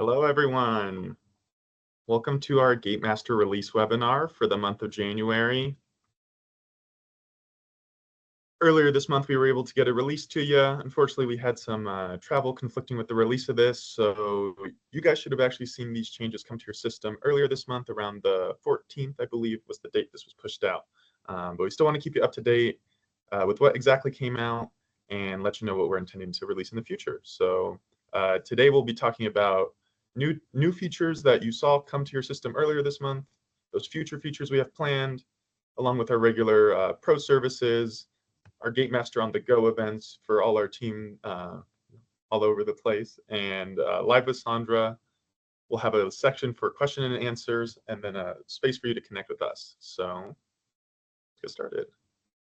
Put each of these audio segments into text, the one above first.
Hello, everyone. Welcome to our Gatemaster release webinar for the month of January. Earlier this month, we were able to get a release to you. Unfortunately, we had some travel conflicting with the release of this, so you guys should have actually seen these changes come to your system earlier this month. Around the 14th, I believe, was the date this was pushed out. But we still want to keep you up to date with what exactly came out and let you know what we're intending to release in the future. So today we'll be talking about new features that you saw come to your system earlier this month, those future features we have planned, along with our regular pro services, our Gatemaster on the Go events for all our team all over the place, and Live with Sandra. We'll have a section for question and answers, and then a space for you to connect with us. So let's get started.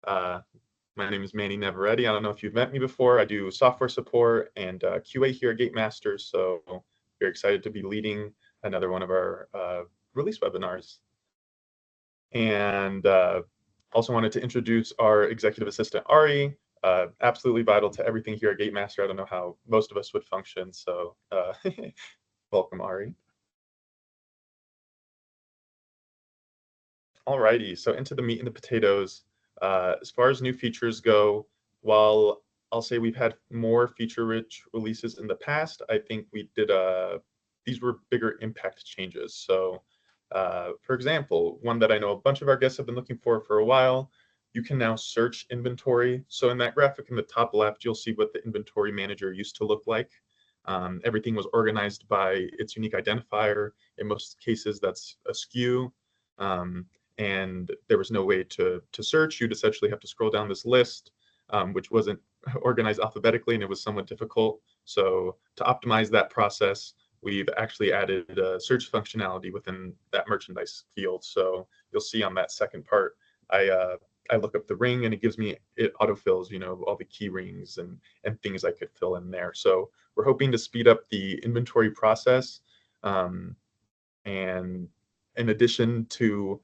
My name is Manny Navarette. I don't know if you've met me before. I do software support and QA here at Gatemaster, so very excited to be leading another one of our release webinars. And also wanted to introduce our executive assistant, Ari, absolutely vital to everything here at Gatemaster. I don't know how most of us would function, so welcome, Ari. Alrighty, so into the meat and the potatoes. As far as new features go, while I'll say we've had more feature-rich releases in the past, I think we did these were bigger impact changes. So for example, one that I know a bunch of our guests have been looking for a while, you can now search inventory. So in that graphic in the top left, you'll see what the inventory manager used to look like. Everything was organized by its unique identifier. In most cases, that's a SKU. And there was no way to search. You'd essentially have to scroll down this list, which wasn't organized alphabetically, and it was somewhat difficult. So to optimize that process, we've actually added search functionality within that merchandise field. So you'll see on that second part, I look up the ring and it autofills, all the key rings and things I could fill in there. So we're hoping to speed up the inventory process. And in addition to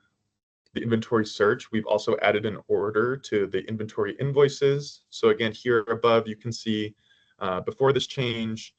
the inventory search, we've also added an order to the inventory invoices. So again, here above, you can see before this change,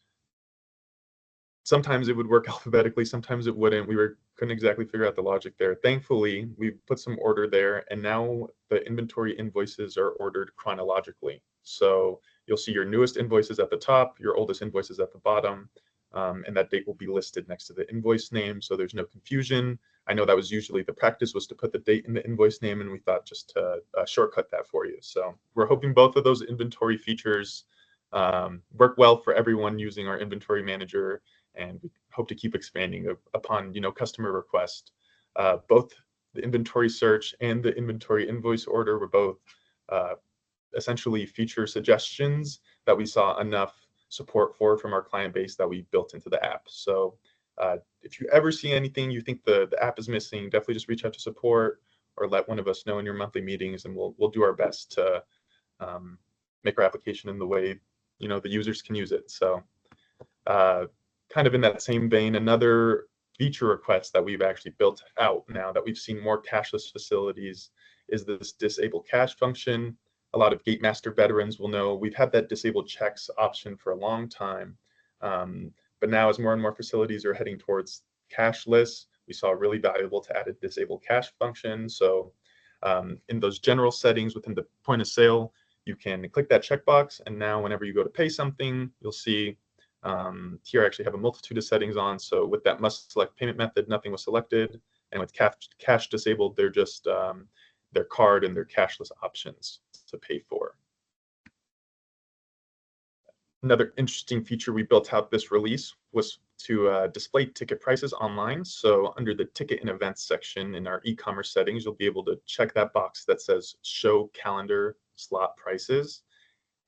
sometimes it would work alphabetically, sometimes it wouldn't. We couldn't exactly figure out the logic there. Thankfully, we've put some order there, and now the inventory invoices are ordered chronologically. So you'll see your newest invoices at the top, your oldest invoices at the bottom, and that date will be listed next to the invoice name, so there's no confusion. I know that was usually the practice, was to put the date in the invoice name, and we thought just to shortcut that for you. So we're hoping both of those inventory features work well for everyone using our inventory manager, and we hope to keep expanding upon customer request. Both the inventory search and the inventory invoice order were both essentially feature suggestions that we saw enough support for from our client base that we built into the app. So if you ever see anything you think the app is missing, definitely just reach out to support or let one of us know in your monthly meetings, and we'll do our best to make our application in the way the users can use it. So kind of in that same vein, another feature request that we've actually built out now that we've seen more cashless facilities is this disable cash function. A lot of Gatemaster veterans will know we've had that disabled checks option for a long time. But now as more and more facilities are heading towards cashless, we saw really valuable to add a disable cash function. So in those general settings within the point of sale, you can click that checkbox, and now whenever you go to pay something, you'll see here I actually have a multitude of settings on. So with that must select payment method, nothing was selected. And with cash disabled, they're just their card and their cashless options to pay for. Another interesting feature we built out this release was to display ticket prices online. So under the ticket and events section in our e-commerce settings, you'll be able to check that box that says show calendar slot prices.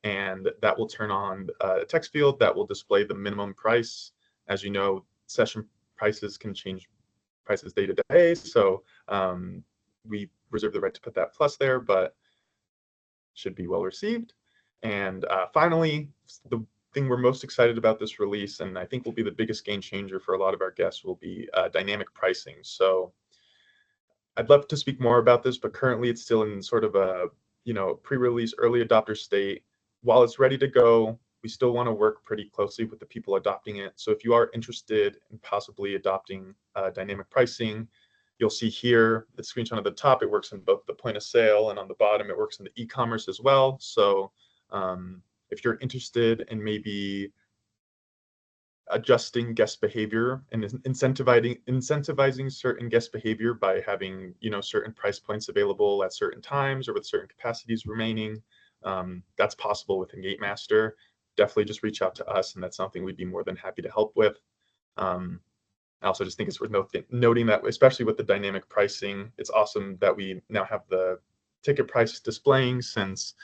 And that will turn on a text field that will display the minimum price. As you know, session prices can change prices day to day. So we reserve the right to put that plus there, but should be well received. And finally, the thing we're most excited about this release, and I think will be the biggest game changer for a lot of our guests, will be dynamic pricing. So I'd love to speak more about this, but currently it's still in sort of a pre-release early adopter state. While it's ready to go, we still want to work pretty closely with the people adopting it. So if you are interested in possibly adopting dynamic pricing, you'll see here the screenshot at the top, it works in both the point of sale, and on the bottom, it works in the e-commerce as well. So if you're interested in maybe adjusting guest behavior and incentivizing certain guest behavior by having certain price points available at certain times or with certain capacities remaining, that's possible within Gatemaster. Definitely just reach out to us, and that's something we'd be more than happy to help with. I also just think it's worth noting that, especially with the dynamic pricing, it's awesome that we now have the ticket price displaying, since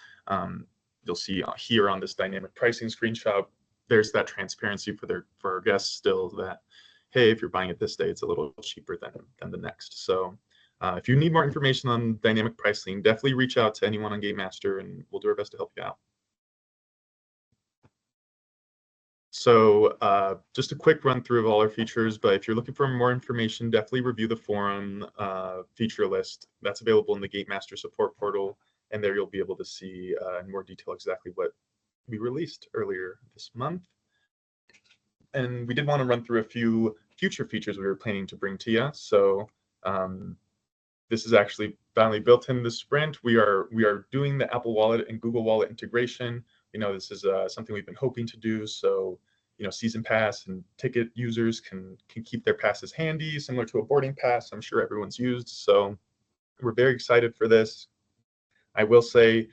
you'll see here on this dynamic pricing screenshot, there's that transparency for our guests still, that, hey, if you're buying it this day, it's a little cheaper than the next. So if you need more information on dynamic pricing, definitely reach out to anyone on Gatemaster, and we'll do our best to help you out. So just a quick run through of all our features, but if you're looking for more information, definitely review the forum feature list that's available in the Gatemaster support portal, and there you'll be able to see in more detail exactly what we released earlier this month. And we did want to run through a few future features we were planning to bring to you. So this is actually finally built in this sprint. We are doing the Apple Wallet and Google Wallet integration. This is something we've been hoping to do. So season pass and ticket users can keep their passes handy, similar to a boarding pass I'm sure everyone's used. So we're very excited for this. I will say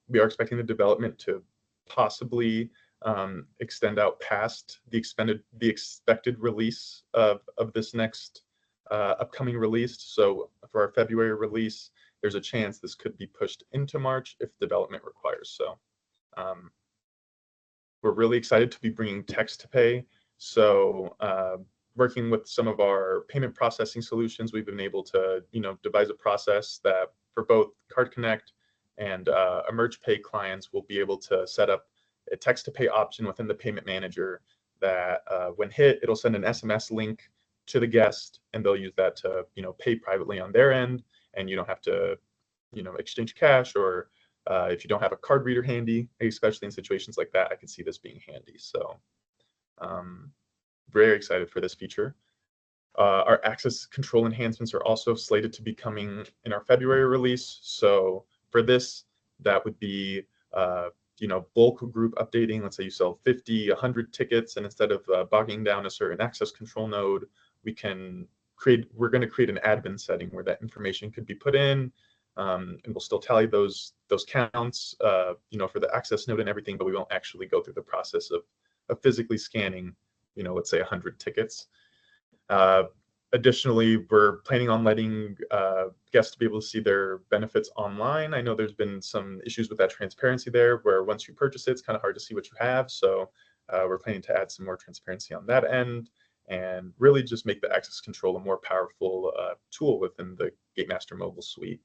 we are expecting the development to possibly extend out past the expected release of this next upcoming release. So for our February release, there's a chance this could be pushed into March if development requires so. We're really excited to be bringing text to pay. So working with some of our payment processing solutions, we've been able to devise a process that for both Card Connect and Emerge Pay clients will be able to set up a text to pay option within the payment manager that when hit, it'll send an SMS link to the guest, and they'll use that to pay privately on their end, and you don't have to exchange cash, or if you don't have a card reader handy, especially in situations like that, I can see this being handy. So very excited for this feature. Our access control enhancements are also slated to be coming in our February release. So for this, that would be bulk group updating. Let's say you sell 50, 100 tickets, and instead of bogging down a certain access control node, we're going to create an admin setting where that information could be put in, and we'll still tally those counts, for the access node and everything, but we won't actually go through the process of physically scanning, let's say 100 tickets. Additionally, we're planning on letting guests be able to see their benefits online. I know there's been some issues with that transparency there, where once you purchase it, it's kind of hard to see what you have. So we're planning to add some more transparency on that end, and really just make the access control a more powerful tool within the Gatemaster mobile suite.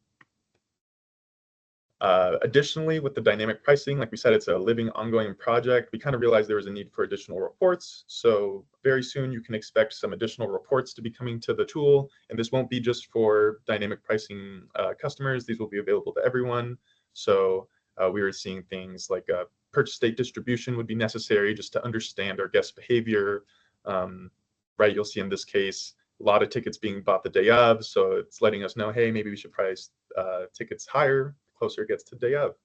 Additionally, with the dynamic pricing, like we said, it's a living, ongoing project. We kind of realized there was a need for additional reports. So very soon you can expect some additional reports to be coming to the tool. And this won't be just for dynamic pricing customers. These will be available to everyone. So we were seeing things like purchase date distribution would be necessary just to understand our guest behavior. Right, you'll see in this case, a lot of tickets being bought the day of. So it's letting us know, hey, maybe we should price tickets higher closer it gets to day of.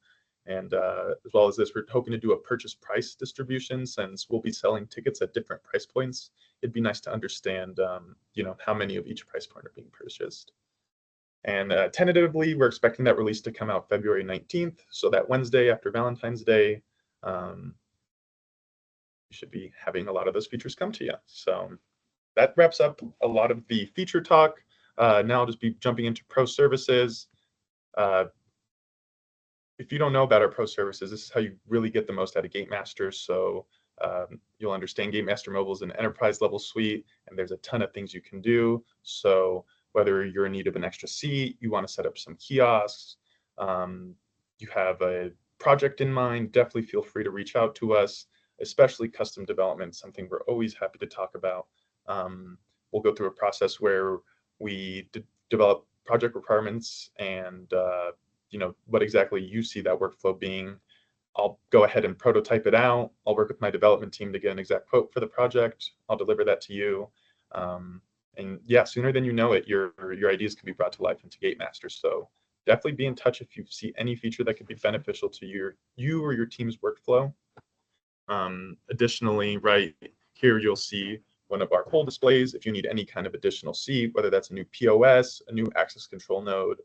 And as well as this, we're hoping to do a purchase price distribution, since we'll be selling tickets at different price points. It'd be nice to understand, how many of each price point are being purchased. And tentatively, we're expecting that release to come out February 19th. So that Wednesday after Valentine's Day, you should be having a lot of those features come to you. So that wraps up a lot of the feature talk. Now I'll just be jumping into pro services. If you don't know about our pro services, this is how you really get the most out of Gatemaster. So you'll understand Gatemaster Mobile is an enterprise level suite, and there's a ton of things you can do. So whether you're in need of an extra seat, you want to set up some kiosks, you have a project in mind, definitely feel free to reach out to us, especially custom development, something we're always happy to talk about. We'll go through a process where we develop project requirements and what exactly you see that workflow being. I'll go ahead and prototype it out. I'll work with my development team to get an exact quote for the project. I'll deliver that to you. And yeah, sooner than you know it, your ideas can be brought to life into Gatemaster. So definitely be in touch if you see any feature that could be beneficial to you or your team's workflow. Additionally, right here, you'll see one of our poll displays. If you need any kind of additional seat, whether that's a new POS, a new access control node,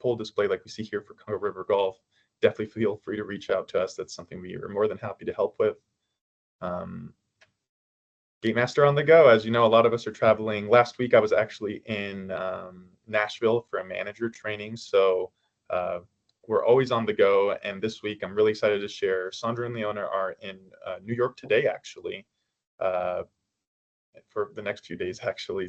poll display like we see here for Congo River Golf, definitely feel free to reach out to us. That's something we are more than happy to help with. Gatemaster on the go. As you know, a lot of us are traveling. Last week, I was actually in Nashville for a manager training. So we're always on the go. And this week, I'm really excited to share. Sandra and Leona are in New York today, actually, for the next few days, actually,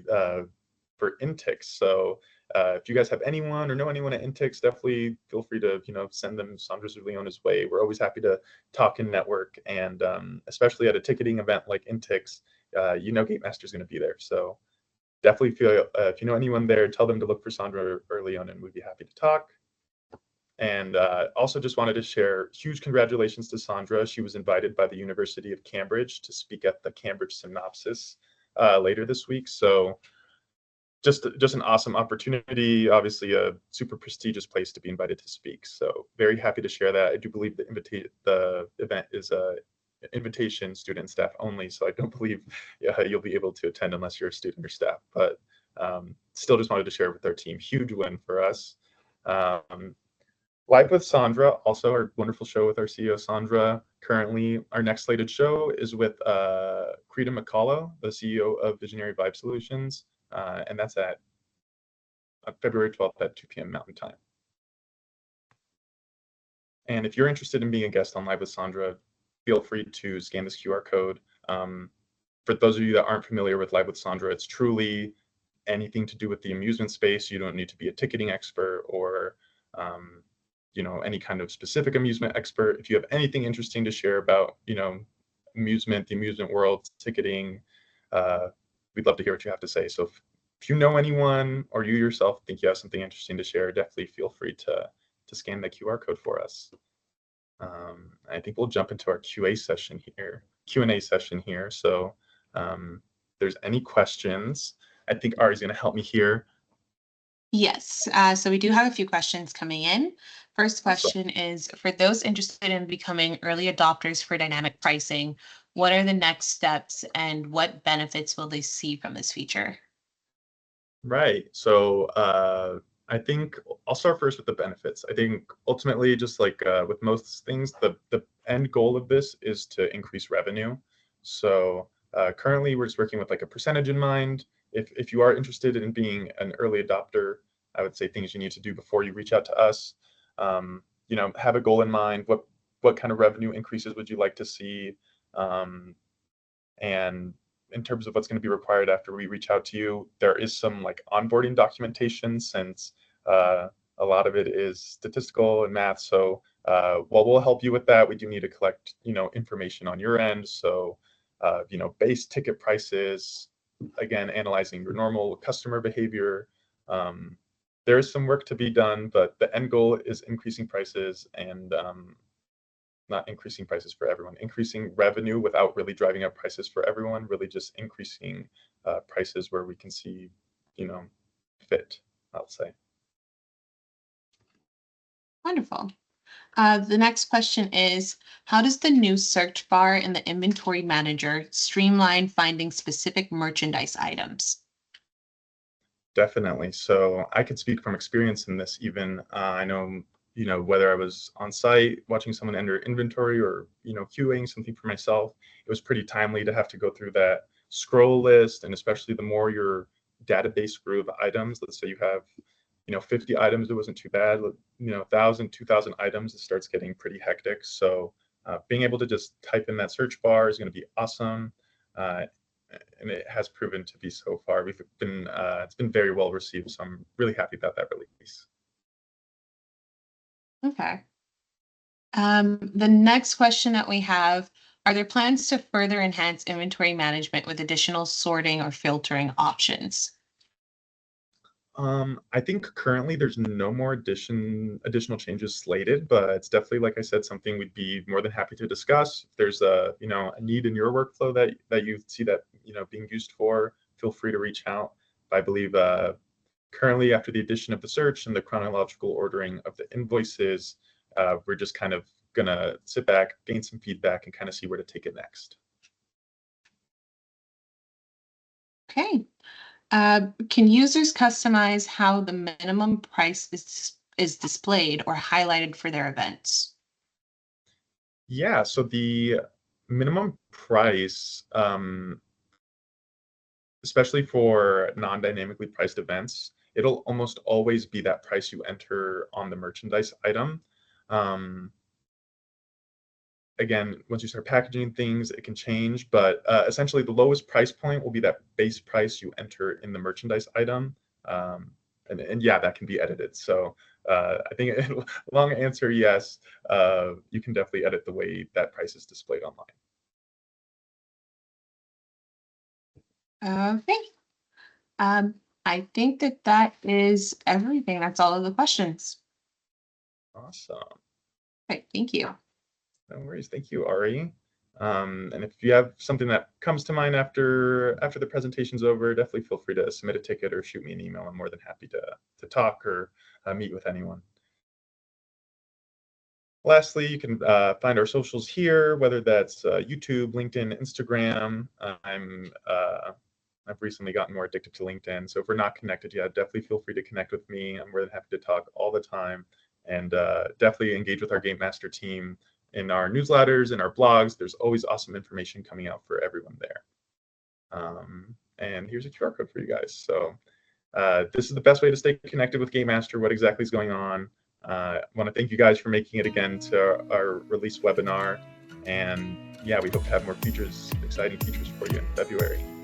for Intix. So if you guys have anyone or know anyone at Intix, definitely feel free to send them Sandra's or Leona's way. We're always happy to talk and network, and especially at a ticketing event like Intix, Gatemaster is going to be there. So definitely feel if you know anyone there, tell them to look for Sandra or Leona, and we'd be happy to talk. And also just wanted to share huge congratulations to Sandra. She was invited by the University of Cambridge to speak at the Cambridge Synopsis later this week. So just an awesome opportunity, obviously a super prestigious place to be invited to speak. So very happy to share that. I do believe the event is invitation student and staff only, so I don't believe you'll be able to attend unless you're a student or staff, but still just wanted to share with our team. Huge win for us. Live with Sandra, also our wonderful show with our CEO Sandra. Currently, our next slated show is with Krita McCullough, the CEO of Visionary Vibe Solutions, and that's at February 12th at 2 p.m. Mountain Time. And if you're interested in being a guest on Live with Sandra, feel free to scan this QR code. For those of you that aren't familiar with Live with Sandra, it's truly anything to do with the amusement space. You don't need to be a ticketing expert or any kind of specific amusement expert. If you have anything interesting to share about amusement, the amusement world, ticketing, we'd love to hear what you have to say. So if you know anyone or you yourself think you have something interesting to share, definitely feel free to scan the QR code for us. I think we'll jump into our Q&A session here. So if there's any questions, I think Ari's going to help me here. Yes, so we do have a few questions coming in. First question is, for those interested in becoming early adopters for dynamic pricing, what are the next steps and what benefits will they see from this feature? Right. So I think I'll start first with the benefits. I think ultimately, just like with most things, the end goal of this is to increase revenue. So currently, we're just working with like a percentage in mind. If you are interested in being an early adopter, I would say things you need to do before you reach out to us. Have a goal in mind. What kind of revenue increases would you like to see? And in terms of what's going to be required after we reach out to you, there is some like onboarding documentation, since a lot of it is statistical and math. So while we'll help you with that, we do need to collect information on your end. So base ticket prices, again, analyzing your normal customer behavior. There is some work to be done, but the end goal is increasing prices and not increasing prices for everyone, increasing revenue without really driving up prices for everyone, really just increasing prices where we can see, fit, I'll say. Wonderful. The next question is, how does the new search bar in the inventory manager streamline finding specific merchandise items? Definitely. So I could speak from experience in this even. I know, whether I was on site watching someone enter inventory or, queuing something for myself, it was pretty timely to have to go through that scroll list. And especially the more your database grew of items, let's say you have, 50 items, it wasn't too bad. 1,000, 2,000 items, it starts getting pretty hectic. So being able to just type in that search bar is going to be awesome. And it has proven to be so far. It's been very well received, so I'm really happy about that release. Okay. The next question that we have, are there plans to further enhance inventory management with additional sorting or filtering options? I think currently there's no more additional changes slated, but it's definitely, like I said, something we'd be more than happy to discuss. If there's a, a need in your workflow that you see that, being used for, feel free to reach out. I believe currently after the addition of the search and the chronological ordering of the invoices, we're just kind of gonna sit back, gain some feedback, and kind of see where to take it next. Okay. Can users customize how the minimum price is displayed or highlighted for their events? Yeah, so the minimum price, especially for non-dynamically priced events, it'll almost always be that price you enter on the merchandise item. Um, Again, once you start packaging things, it can change, but essentially the lowest price point will be that base price you enter in the merchandise item. Um, and yeah, that can be edited. So I think long answer, yes, you can definitely edit the way that price is displayed online. Okay. Um, I think that is everything. That's all of the questions. Awesome. Okay, thank you. No worries. Thank you, Ari. And if you have something that comes to mind after the presentation's over, definitely feel free to submit a ticket or shoot me an email. I'm more than happy to talk or meet with anyone. Lastly, you can find our socials here, whether that's YouTube, LinkedIn, Instagram. I've recently gotten more addicted to LinkedIn, so if we're not connected yet, definitely feel free to connect with me. I'm more than happy to talk all the time, and definitely engage with our Gatemaster team in our newsletters and our blogs. There's always awesome information coming out for everyone there. And here's a QR code for you guys. So this is the best way to stay connected with Gatemaster, what exactly is going on. I want to thank you guys for making it again to our release webinar. And yeah, we hope to have more features, exciting features for you in February.